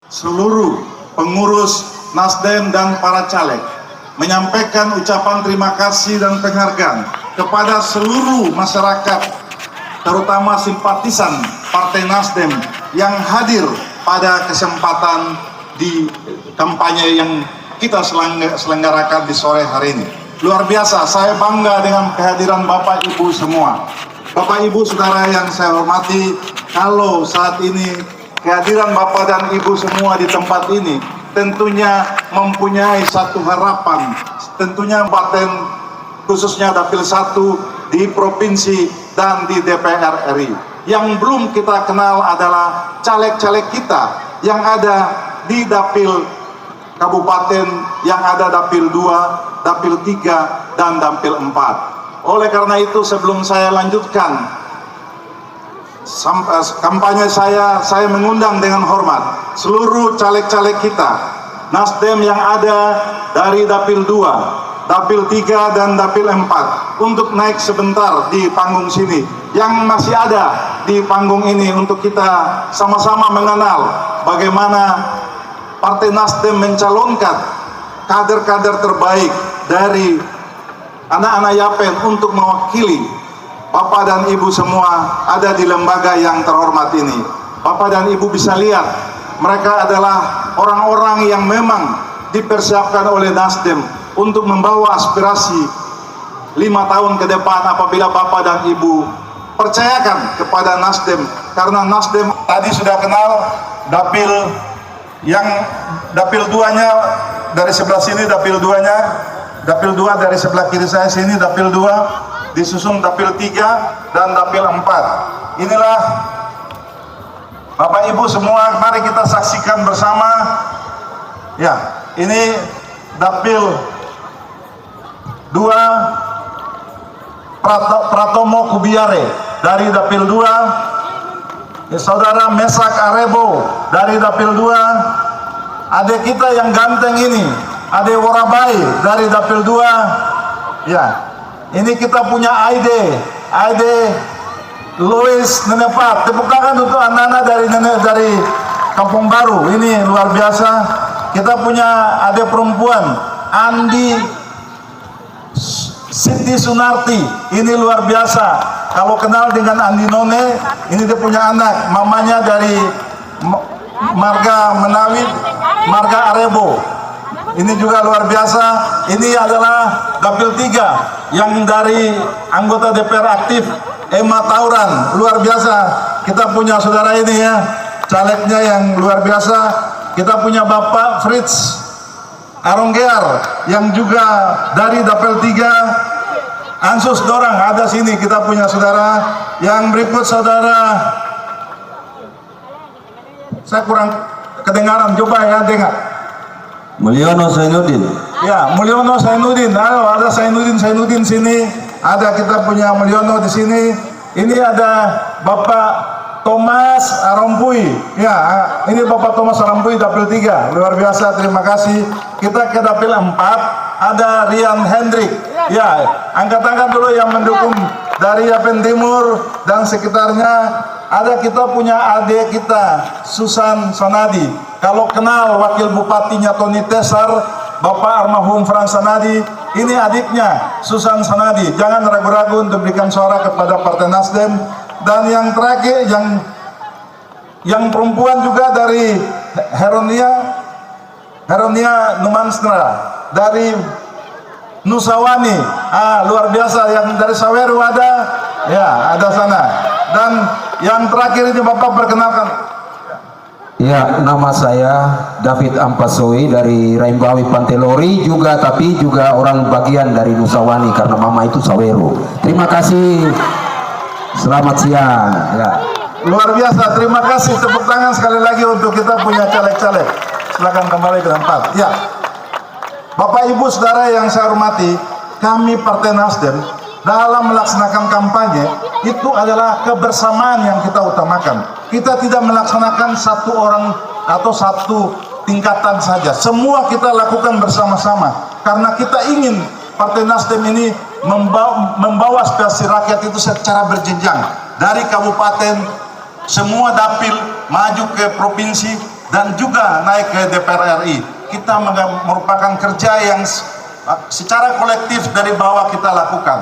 seluruh pengurus Nasdem dan para caleg menyampaikan ucapan terima kasih dan penghargaan kepada seluruh masyarakat, terutama simpatisan Partai Nasdem yang hadir pada kesempatan di kampanye yang kita selenggarakan di sore hari ini. Luar biasa, saya bangga dengan kehadiran Bapak Ibu semua. Bapak Ibu Saudara yang saya hormati, kalau saat ini kehadiran Bapak dan Ibu semua di tempat ini tentunya mempunyai satu harapan, tentunya Paten khususnya Dapil 1 di Provinsi dan di DPR RI. Yang belum kita kenal adalah caleg-caleg kita yang ada di Dapil Kabupaten, yang ada Dapil 2, Dapil 3, dan Dapil 4. Oleh karena itu, sebelum saya lanjutkan kampanye saya mengundang dengan hormat seluruh caleg-caleg kita Nasdem yang ada dari Dapil 2, Dapil 3, dan Dapil 4 untuk naik sebentar di panggung sini. Yang masih ada di panggung ini untuk kita sama-sama mengenal bagaimana Partai Nasdem mencalonkan kader-kader terbaik dari anak-anak Yapen untuk mewakili Bapak dan Ibu semua ada di lembaga yang terhormat ini. Bapak dan Ibu bisa lihat, mereka adalah orang-orang yang memang dipersiapkan oleh Nasdem untuk membawa aspirasi 5 tahun ke depan apabila Bapak dan Ibu percayakan kepada Nasdem. Karena Nasdem tadi sudah kenal Dapil yang Dapil 2-nya dari sebelah sini, Dapil 2-nya, Dapil 2 dari sebelah kiri saya sini, Dapil 2 disusun Dapil 3 dan Dapil 4. Inilah Bapak Ibu semua, mari kita saksikan bersama. Ya, ini Dapil 2 Pratomo Kubiare dari Dapil 2, Saudara Mesak Arebo dari Dapil 2, adik kita yang ganteng ini, adik Worabai dari Dapil 2. Ya, ini kita punya Aide Louis Nenepat. Tepuk tangan untuk anak-anak dari Kampung Baru. Ini luar biasa. Kita punya adik perempuan Andi Siti Sunarti. Ini luar biasa. Kalau kenal dengan Andi None, ini dia punya anak, mamanya dari marga Menawit, marga Arebo. Ini juga luar biasa. Ini adalah Dapil 3 yang dari anggota DPR aktif Emma Tauran, luar biasa. Kita punya saudara ini ya, calegnya yang luar biasa. Kita punya Bapak Fritz Aronggear yang juga dari Dapil 3 Ansus Dorang, ada sini. Kita punya saudara yang berikut, saudara, saya kurang kedengaran, coba ya dengar. Mulyono Zainuddin. Ya, Mulyono Zainuddin. Ayo, ada Zainuddin sini. Ada, kita punya Mulyono di sini. Ini ada Bapak Thomas Arompui. Ya, ini Bapak Thomas Arompui Dapil 3. Luar biasa, terima kasih. Kita ke Dapil 4, ada Rian Hendrik. Ya, angkat tangan dulu yang mendukung dari Yapen Timur dan sekitarnya. Ada, kita punya adik kita Susan Sanadi. Kalau kenal Wakil Bupatinya Tony Tesar, Bapak almarhum Frans Sanadi, ini adiknya Susan Sanadi. Jangan ragu-ragu untuk berikan suara kepada Partai Nasdem. Dan yang terakhir, yang perempuan juga dari Heronia Numanstra dari Nusawani. Luar biasa. Yang dari Saweru ada, ya, ada sana. Dan yang terakhir ini Bapak perkenalkan. Ya, nama saya David Ampasoi dari Raimbawi Pantelori juga, tapi juga orang bagian dari Nusawani karena mama itu Saweru. Terima kasih. Selamat siang. Ya. Luar biasa. Terima kasih. Tepuk tangan sekali lagi untuk kita punya caleg-caleg. Silakan kembali ke tempat. Ya. Bapak Ibu Saudara yang saya hormati, kami Partai Nasdem dalam melaksanakan kampanye itu adalah kebersamaan yang kita utamakan. Kita tidak melaksanakan satu orang atau satu tingkatan saja. Semua kita lakukan bersama-sama karena kita ingin Partai Nasdem ini membawa aspirasi rakyat itu secara berjenjang dari kabupaten, semua dapil maju ke provinsi, dan juga naik ke DPR RI. Kita merupakan kerja yang secara kolektif dari bawah kita lakukan.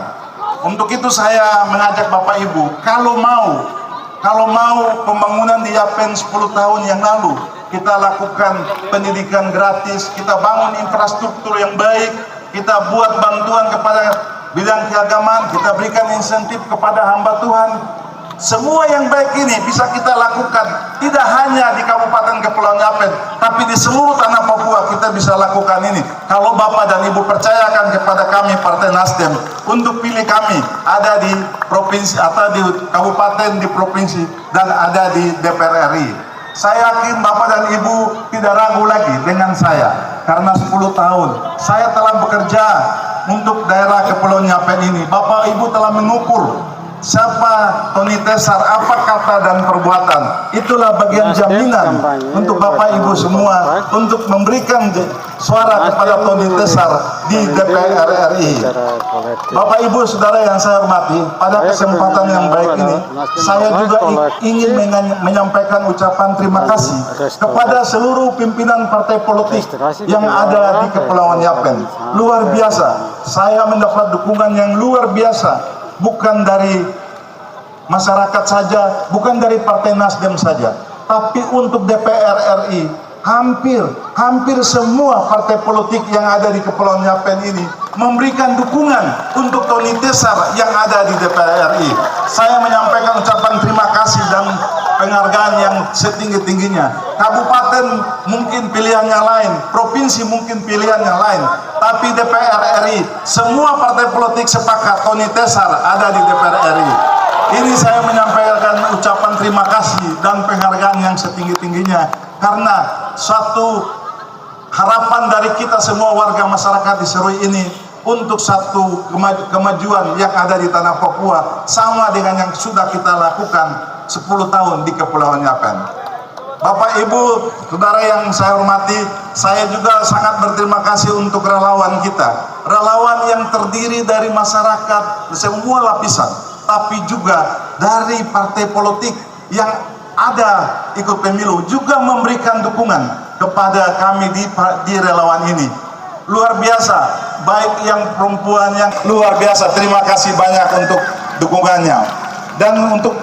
Untuk itu saya mengajak Bapak Ibu, kalau mau pembangunan di Yapen 10 tahun yang lalu, kita lakukan pendidikan gratis, kita bangun infrastruktur yang baik, kita buat bantuan kepada bidang keagamaan, kita berikan insentif kepada hamba Tuhan. Semua yang baik ini bisa kita lakukan tidak hanya di Kabupaten Kepulauan Yapen, tapi di seluruh tanah Papua kita bisa lakukan ini. Kalau Bapak dan Ibu percayakan kepada kami Partai Nasdem untuk pilih kami, ada di provinsi atau di kabupaten, di provinsi, dan ada di DPR RI. Saya yakin Bapak dan Ibu tidak ragu lagi dengan saya, karena 10 tahun saya telah bekerja untuk daerah Kepulauan Yapen ini. Bapak Ibu telah mengukur siapa Tony Tesar, apa kata dan perbuatan. Itulah bagian jaminan untuk Bapak Ibu semua untuk memberikan suara kepada Tony Tesar di DPR RI. Bapak Ibu saudara yang saya hormati, pada kesempatan yang baik ini saya juga ingin menyampaikan ucapan terima kasih kepada seluruh pimpinan partai politik yang ada di Kepulauan Yapen. Luar biasa, saya mendapat dukungan yang luar biasa, bukan dari masyarakat saja, bukan dari Partai Nasdem saja, tapi untuk DPR RI, hampir semua partai politik yang ada di Kepulauan Yapen ini memberikan dukungan untuk Tony Tesar yang ada di DPR RI. Saya menyampaikan ucapan terima kasih dan penghargaan yang setinggi-tingginya. Kabupaten mungkin pilihannya lain, provinsi mungkin pilihannya lain, tapi DPR RI, semua partai politik sepakat Tony Tesar ada di DPR RI. Ini saya menyampaikan ucapan terima kasih dan penghargaan yang setinggi-tingginya, karena suatu harapan dari kita semua warga masyarakat di Serui ini untuk satu kemajuan yang ada di tanah Papua sama dengan yang sudah kita lakukan 10 tahun di Kepulauan Yapen. Bapak Ibu saudara yang saya hormati, saya juga sangat berterima kasih untuk relawan kita, relawan yang terdiri dari masyarakat semua lapisan, tapi juga dari partai politik yang ada ikut pemilu juga memberikan dukungan kepada kami di relawan ini. Luar biasa, baik yang perempuan yang luar biasa. Terima kasih banyak untuk dukungannya. Dan untuk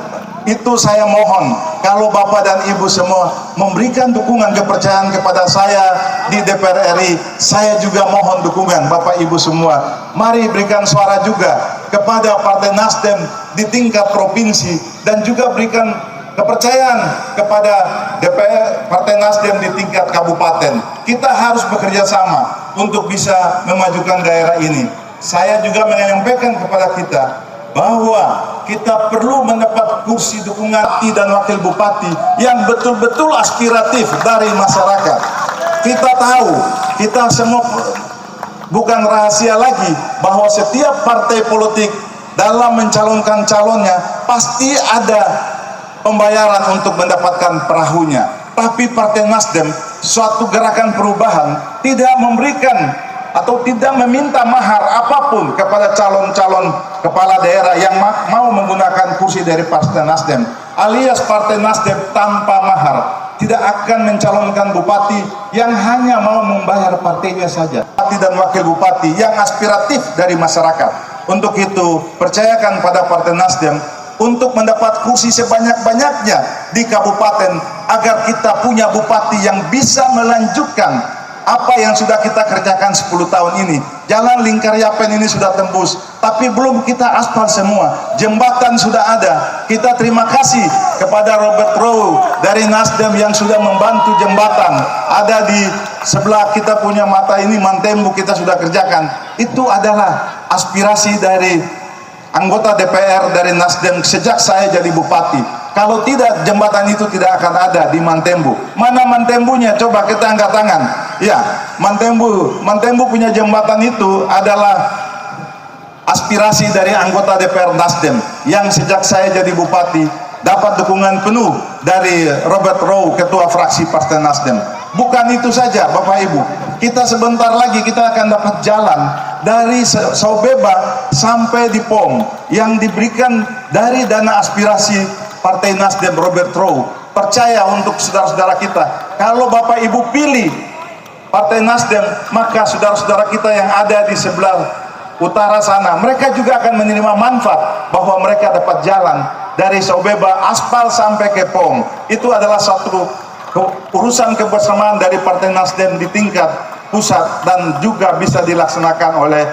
itu saya mohon, kalau Bapak dan Ibu semua memberikan dukungan kepercayaan kepada saya di DPR RI, saya juga mohon dukungan Bapak Ibu semua. Mari berikan suara juga kepada Partai Nasdem di tingkat provinsi, dan juga berikan kepercayaan kepada DPR Partai Nasdem di tingkat kabupaten. Kita harus bekerja sama untuk bisa memajukan daerah ini. Saya juga menyampaikan kepada kita bahwa kita perlu mendapat kursi dukungan dan wakil bupati yang betul-betul aspiratif dari masyarakat. Kita tahu, kita semua bukan rahasia lagi bahwa setiap partai politik dalam mencalonkan calonnya pasti ada pembayaran untuk mendapatkan perahunya. Tapi Partai Nasdem, suatu gerakan perubahan, tidak memberikan atau tidak meminta mahar apapun kepada calon-calon kepala daerah yang mau menggunakan kursi dari Partai Nasdem, alias Partai Nasdem tanpa mahar tidak akan mencalonkan bupati yang hanya mau membayar partainya saja, bupati dan wakil bupati yang aspiratif dari masyarakat. Untuk itu percayakan pada Partai Nasdem untuk mendapat kursi sebanyak-banyaknya di kabupaten, agar kita punya bupati yang bisa melanjutkan apa yang sudah kita kerjakan 10 tahun ini. Jalan lingkar Yapen ini sudah tembus, tapi belum kita aspal semua. Jembatan sudah ada. Kita terima kasih kepada Robert Rowe dari Nasdem yang sudah membantu jembatan. Ada di sebelah kita punya mata ini, Mantembu, kita sudah kerjakan. Itu adalah aspirasi dari anggota DPR dari Nasdem sejak saya jadi bupati. Kalau tidak, jembatan itu tidak akan ada di Mantembu. Mana Mantembunya? Coba kita angkat tangan. Ya, Mantembu punya jembatan itu adalah aspirasi dari anggota DPR Nasdem yang sejak saya jadi bupati dapat dukungan penuh dari Robert Rowe, ketua fraksi Partai Nasdem. Bukan itu saja Bapak Ibu, kita sebentar lagi kita akan dapat jalan dari Saubeba sampai di POM yang diberikan dari dana aspirasi Partai Nasdem Robert Rowe. percaya untuk saudara-saudara kita. Kalau Bapak Ibu pilih Partai Nasdem, maka saudara-saudara kita yang ada di sebelah utara sana, mereka juga akan menerima manfaat bahwa mereka dapat jalan dari Saubeba aspal sampai ke POM. Itu adalah satu urusan kebersamaan dari Partai Nasdem di tingkat pusat dan juga bisa dilaksanakan oleh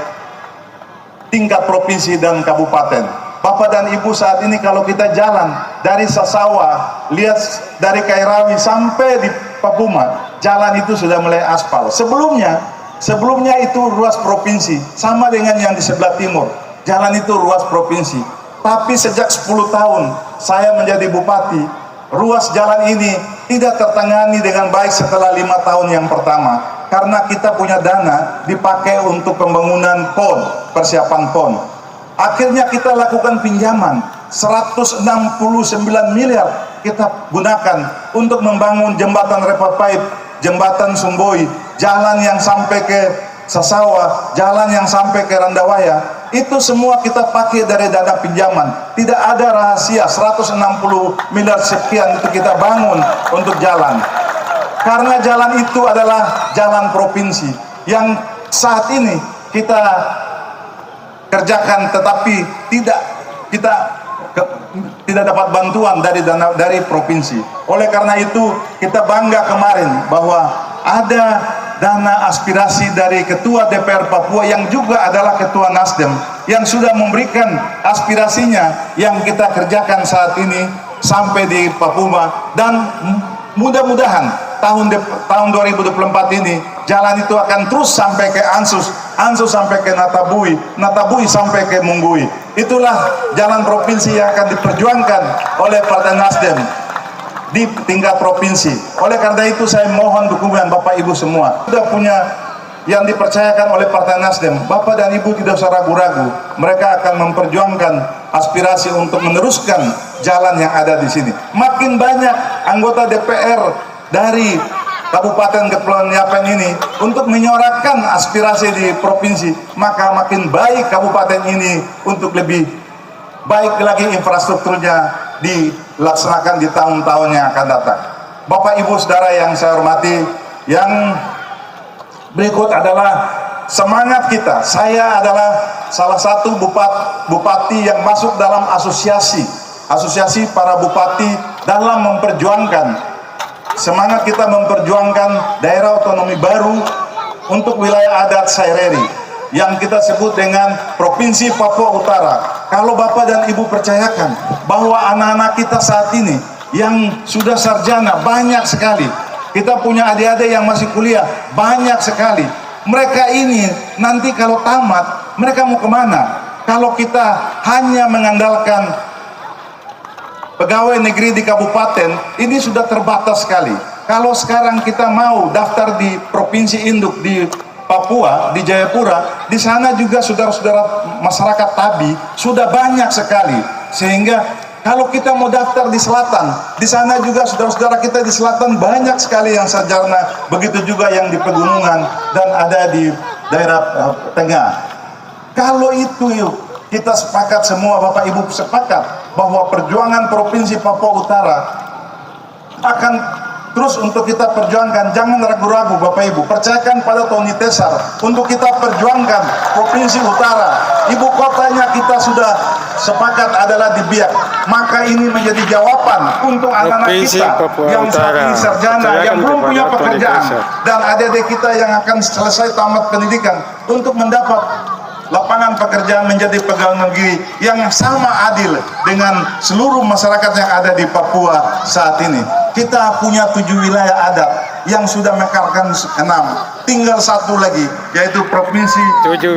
tingkat provinsi dan kabupaten. Bapak dan Ibu, saat ini kalau kita jalan dari Sasawa, lihat dari Kairawi sampai di Papuma, jalan itu sudah mulai aspal. Sebelumnya itu ruas provinsi, sama dengan yang di sebelah timur. Jalan itu ruas provinsi. Tapi sejak 10 tahun saya menjadi bupati, ruas jalan ini tidak tertangani dengan baik setelah 5 tahun yang pertama. Karena kita punya dana dipakai untuk pembangunan PON, persiapan PON. Akhirnya kita lakukan pinjaman 169 miliar kita gunakan untuk membangun jembatan Repapaip, jembatan Sumboi, jalan yang sampai ke Sasawa, jalan yang sampai ke Randawaya. Itu semua kita pakai dari dana pinjaman. Tidak ada rahasia, 160 miliar sekian itu kita bangun untuk jalan. Karena jalan itu adalah jalan provinsi yang saat ini kita kerjakan, tetapi tidak dapat bantuan dari provinsi. Oleh karena itu kita bangga kemarin bahwa ada dana aspirasi dari Ketua DPR Papua yang juga adalah Ketua Nasdem yang sudah memberikan aspirasinya yang kita kerjakan saat ini sampai di Papua, dan mudah-mudahan tahun 2024 ini jalan itu akan terus sampai ke Ansus sampai ke Natabui sampai ke Munggui. Itulah jalan provinsi yang akan diperjuangkan oleh Partai Nasdem di tingkat provinsi. Oleh karena itu saya mohon dukungan Bapak Ibu semua. Sudah punya yang dipercayakan oleh Partai Nasdem, Bapak dan Ibu tidak usah ragu-ragu. Mereka akan memperjuangkan aspirasi untuk meneruskan jalan yang ada di sini. Makin banyak anggota DPR dari Kabupaten Kepulauan Yapen ini untuk menyuarakan aspirasi di provinsi, maka makin baik kabupaten ini untuk lebih baik lagi infrastrukturnya dilaksanakan di tahun-tahun yang akan datang. Bapak Ibu Saudara yang saya hormati, yang berikut adalah semangat kita. Saya adalah salah satu bupati yang masuk dalam asosiasi para bupati dalam memperjuangkan semangat kita memperjuangkan daerah otonomi baru untuk wilayah adat Saireri yang kita sebut dengan Provinsi Papua Utara. Kalau Bapak dan Ibu percayakan bahwa anak-anak kita saat ini yang sudah sarjana banyak sekali, kita punya adik-adik yang masih kuliah banyak sekali. Mereka ini nanti kalau tamat, mereka mau kemana? Kalau kita hanya mengandalkan pegawai negeri di kabupaten, ini sudah terbatas sekali. Kalau sekarang kita mau daftar di provinsi induk di Papua, di Jayapura, di sana juga saudara-saudara masyarakat Tabi sudah banyak sekali. Sehingga kalau kita mau daftar di selatan, di sana juga saudara-saudara kita di selatan banyak sekali yang sarjana, begitu juga yang di pegunungan dan ada di daerah tengah. Kalau itu yuk, kita sepakat semua, Bapak Ibu sepakat bahwa perjuangan Provinsi Papua Utara akan terus untuk kita perjuangkan. Jangan ragu-ragu Bapak Ibu, percayakan pada Tony Tesar untuk kita perjuangkan Provinsi Utara. Ibu kotanya kita sudah sepakat adalah di Biak. Maka ini menjadi jawaban untuk anak-anak kita yang saat ini sarjana, yang belum punya pekerjaan, dan adik-adik kita yang akan selesai tamat pendidikan untuk mendapat lapangan pekerjaan menjadi pegawai negeri yang sama adil dengan seluruh masyarakat yang ada di Papua saat ini. Kita punya 7 wilayah adat yang sudah mekarkan 6. Tinggal 1 lagi, yaitu Provinsi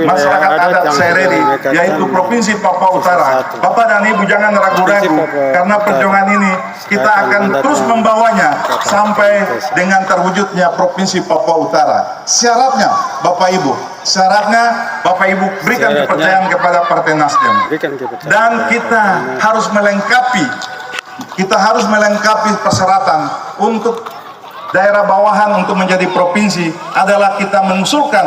Masyarakat Adat Saireri, yaitu Provinsi Papua Utara. Bapak dan Ibu jangan ragu-ragu, karena perjuangan ini kita akan terus membawanya sampai dengan terwujudnya Provinsi Papua Utara. Syaratnya Bapak Ibu, berikan kepercayaan kepada Partai Nasdem, dan kita harus melengkapi persyaratan untuk daerah bawahan untuk menjadi provinsi adalah kita mengusulkan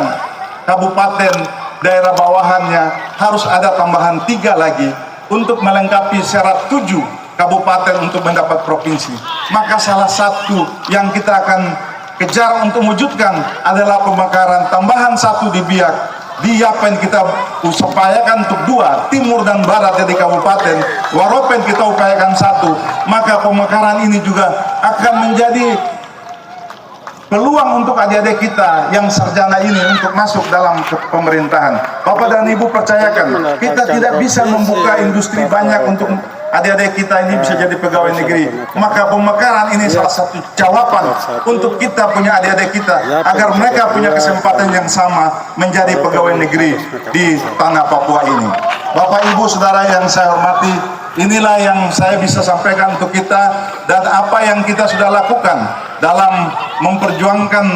kabupaten daerah bawahannya harus ada tambahan 3 lagi untuk melengkapi syarat 7 kabupaten untuk mendapat provinsi. Maka salah satu yang kita akan kejar untuk mewujudkan adalah pemekaran tambahan satu di Biak. Di Yapen kita upayakan untuk 2, timur dan barat dari kabupaten. Waropen kita upayakan 1. Maka pemekaran ini juga akan menjadi peluang untuk adik-adik kita yang sarjana ini untuk masuk dalam pemerintahan. Bapak dan Ibu percayakan, kita tidak bisa membuka industri banyak untuk adik-adik kita ini bisa jadi pegawai negeri. Maka pemekaran ini salah satu jawaban untuk kita punya adik-adik kita agar mereka punya kesempatan yang sama menjadi pegawai negeri di tanah Papua ini. Bapak Ibu Saudara yang saya hormati, inilah yang saya bisa sampaikan untuk kita dan apa yang kita sudah lakukan dalam memperjuangkan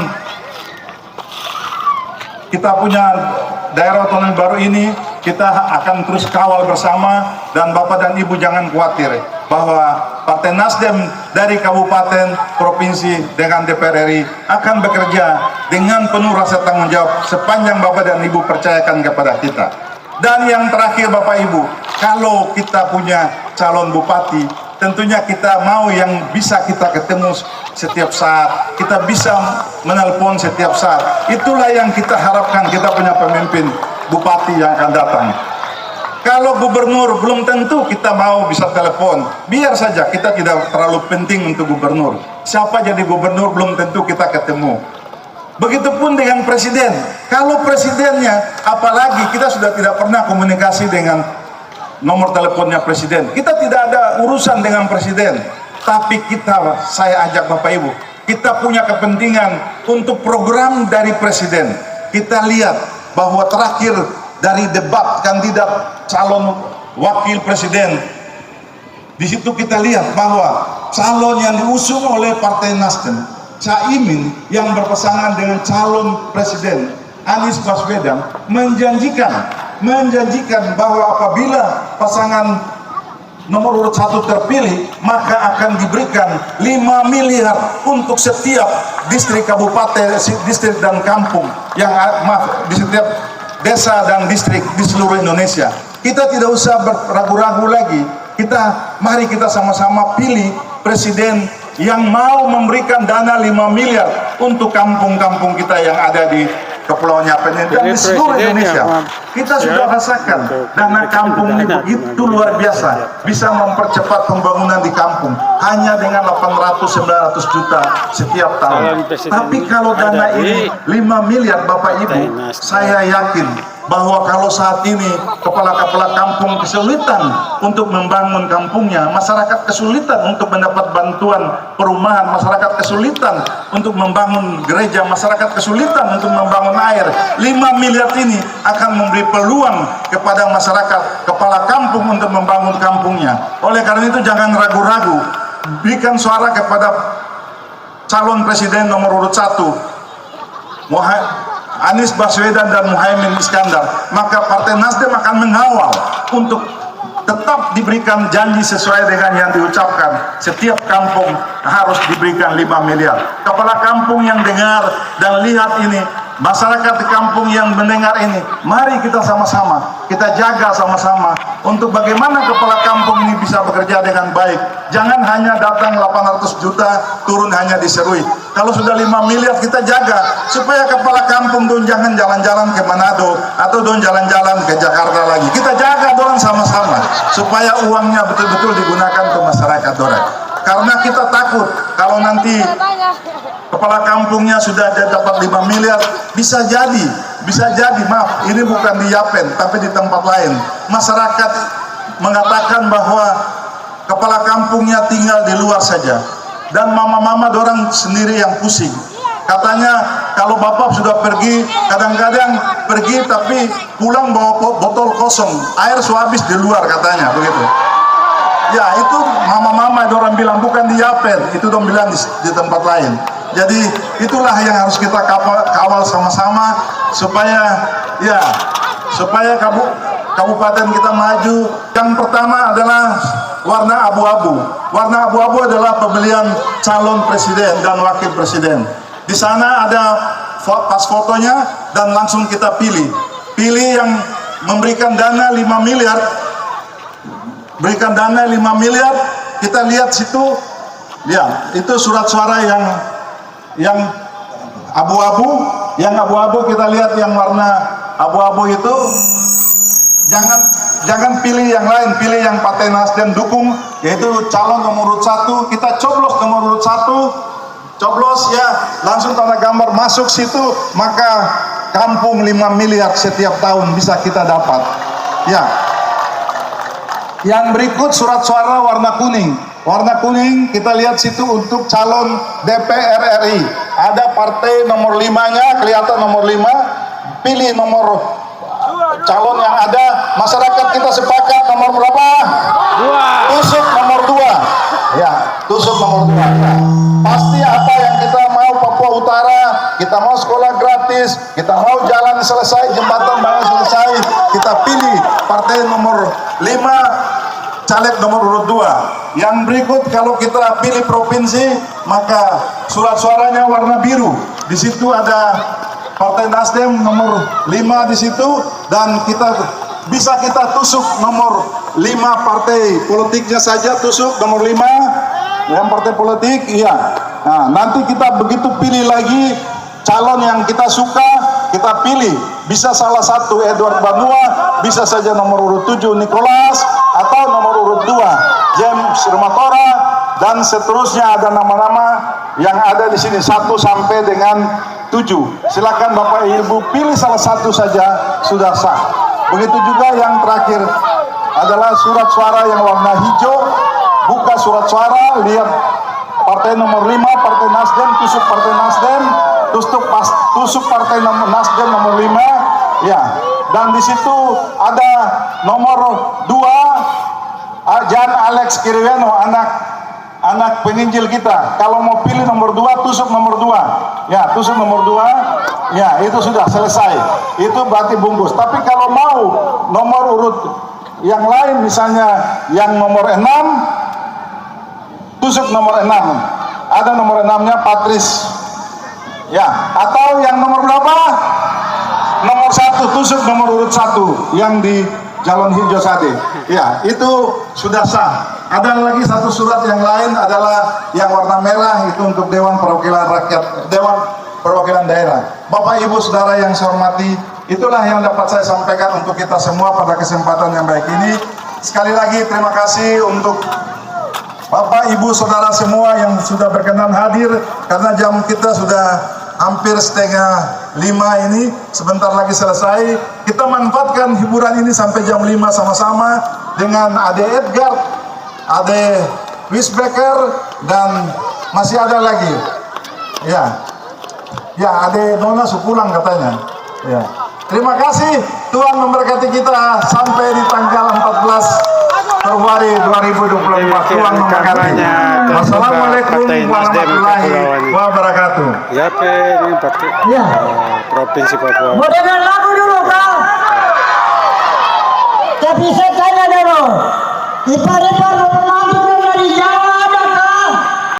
kita punya daerah otonomi baru ini. Kita akan terus kawal bersama, dan Bapak dan Ibu jangan khawatir bahwa Partai Nasdem dari kabupaten, provinsi dengan DPR RI akan bekerja dengan penuh rasa tanggung jawab sepanjang Bapak dan Ibu percayakan kepada kita. Dan yang terakhir Bapak Ibu, kalau kita punya calon bupati, tentunya kita mau yang bisa kita ketemu setiap saat, kita bisa menelpon setiap saat. Itulah yang kita harapkan kita punya pemimpin bupati yang akan datang. Kalau gubernur belum tentu kita mau bisa telepon, biar saja, kita tidak terlalu penting untuk gubernur. Siapa jadi gubernur belum tentu kita ketemu. Begitupun dengan presiden. Kalau presidennya, apalagi kita sudah tidak pernah komunikasi dengan nomor teleponnya presiden. Kita tidak ada urusan dengan presiden. Tapi kita, saya ajak Bapak Ibu, kita punya kepentingan untuk program dari presiden. Kita lihat bahwa terakhir dari debat kandidat calon wakil presiden, di situ kita lihat bahwa calon yang diusung oleh Partai Nasdem, Caimin, yang berpasangan dengan calon presiden Anies Baswedan, menjanjikan bahwa apabila pasangan nomor urut 1 terpilih, maka akan diberikan 5 miliar untuk setiap distrik kabupaten, distrik dan kampung yang di setiap desa dan distrik di seluruh Indonesia. Kita tidak usah ragu-ragu lagi. Mari kita sama-sama pilih presiden yang mau memberikan dana 5 miliar untuk kampung-kampung kita yang ada di Kepulauan Yapen dan di seluruh Indonesia. Kita sudah rasakan dana kampung ini begitu luar biasa, bisa mempercepat pembangunan di kampung hanya dengan 800-900 juta setiap tahun. Tapi kalau dana ini 5 miliar Bapak Ibu, saya yakin bahwa kalau saat ini kepala-kepala kampung kesulitan untuk membangun kampungnya, masyarakat kesulitan untuk mendapat bantuan perumahan, masyarakat kesulitan untuk membangun gereja, masyarakat kesulitan untuk membangun air, 5 miliar ini akan memberi peluang kepada masyarakat kepala kampung untuk membangun kampungnya. Oleh karena itu jangan ragu-ragu, berikan suara kepada calon presiden nomor urut 1 Anies Baswedan dan Muhaimin Iskandar. Maka Partai Nasdem akan mengawal untuk tetap diberikan janji sesuai dengan yang diucapkan. Setiap kampung harus diberikan 5 miliar. Kepala kampung yang dengar dan lihat ini, masyarakat di kampung yang mendengar ini, mari kita sama-sama, kita jaga sama-sama untuk bagaimana kepala kampung ini bisa bekerja dengan baik. Jangan hanya datang 800 juta, turun hanya diserui. Kalau sudah 5 miliar kita jaga, supaya kepala kampung dong jangan jalan-jalan ke Manado, atau dong jalan-jalan ke Jakarta lagi. Kita jaga dong sama-sama, supaya uangnya betul-betul digunakan ke masyarakat dorang. Karena kita takut, kalau nanti kepala kampungnya sudah dapat 5 miliar, bisa jadi, maaf, ini bukan di Yapen, tapi di tempat lain. Masyarakat mengatakan bahwa kepala kampungnya tinggal di luar saja, dan mama-mama dorang sendiri yang pusing. Katanya kalau bapak sudah pergi, kadang-kadang pergi tapi pulang bawa botol kosong, air sudah habis di luar katanya, begitu. Ya itu mama-mama dorang bilang, bukan di Yapen, itu dorang bilang di tempat lain. Jadi itulah yang harus kita kawal sama-sama supaya kabupaten kita maju. Yang pertama adalah warna abu-abu. Warna abu-abu adalah pemilihan calon presiden dan wakil presiden. Di sana ada pas fotonya dan langsung kita pilih. Pilih yang memberikan dana 5 miliar. Berikan dana 5 miliar kita lihat situ, ya itu surat suara yang abu-abu, kita lihat yang warna abu-abu itu, jangan pilih yang lain, pilih yang Partai Nasdem dukung, yaitu calon nomor urut 1. Kita coblos nomor urut 1, coblos ya, langsung tanda gambar masuk situ, maka kampung 5 miliar setiap tahun bisa kita dapat. Ya. Yang berikut surat suara warna kuning. Warna kuning kita lihat situ untuk calon DPR RI. Ada partai nomor 5-nya, kelihatan nomor 5. Pilih nomor calon yang ada. Masyarakat kita sepakat nomor berapa? 2. Tusuk nomor 2. Ya, tusuk nomor 2. Ya. Pasti apa yang kita mau, Papua Utara, kita mau sekolah gratis, kita mau jalan selesai, jembatan bangun selesai, kita pilih partai nomor 5, caleg nomor urut 2. Yang berikut kalau kita pilih provinsi, maka surat suaranya warna biru. Di situ ada Partai Nasdem nomor 5 di situ, dan bisa kita tusuk nomor 5 partai politiknya saja, tusuk nomor 5 yang partai politik, iya. Nah, nanti kita begitu pilih lagi calon yang kita suka, kita pilih. Bisa salah satu Edward Banua, bisa saja nomor urut 7 Nicholas, atau nomor urut 2 James Rumatora, dan seterusnya ada nama-nama yang ada di sini 1 sampai dengan 7. Silakan Bapak Ibu pilih salah satu saja, sudah sah. Begitu juga yang terakhir adalah surat suara yang warna hijau. Buka surat suara, lihat partai nomor 5 Partai Nasdem, tusuk Partai Nasdem, tusuk Partai Nasdem nomor 5, ya. Dan di situ ada nomor 2 Jan Alex Kiriano, anak penginjil kita. Kalau mau pilih nomor 2, tusuk nomor 2. Ya, tusuk nomor 2. Ya, itu sudah selesai. Itu berarti bungkus. Tapi kalau mau nomor urut yang lain, misalnya yang nomor 6, tusuk nomor 6. Ada nomor 6-nya Patris. Ya, atau yang nomor berapa? Nomor 1, tusuk nomor urut 1 yang di Jalon Hijau Sade. Ya, itu sudah sah. Ada lagi satu surat yang lain adalah yang warna merah, itu untuk Dewan Perwakilan Rakyat, Dewan Perwakilan Daerah. Bapak Ibu Saudara yang saya hormati, itulah yang dapat saya sampaikan untuk kita semua pada kesempatan yang baik ini. Sekali lagi terima kasih untuk Bapak Ibu Saudara semua yang sudah berkenan hadir, karena jam kita sudah hampir 4:30 ini, sebentar lagi selesai. Kita manfaatkan hiburan ini sampai jam 5 sama-sama dengan Ade Edgar, Ade Wisbecker, dan masih ada lagi. Ya, Ade Nona pulang katanya. Ya. Terima kasih, Tuhan memberkati kita sampai di tanggal 14 Februari 2024. Tuhan memberkati. Wassalamualaikum warahmatullahi wabarakatuh. Ya, ini Provinsi Papua. Mau dengar lagu dulu kau? Tapi saya tanya dulu, ipar-ipar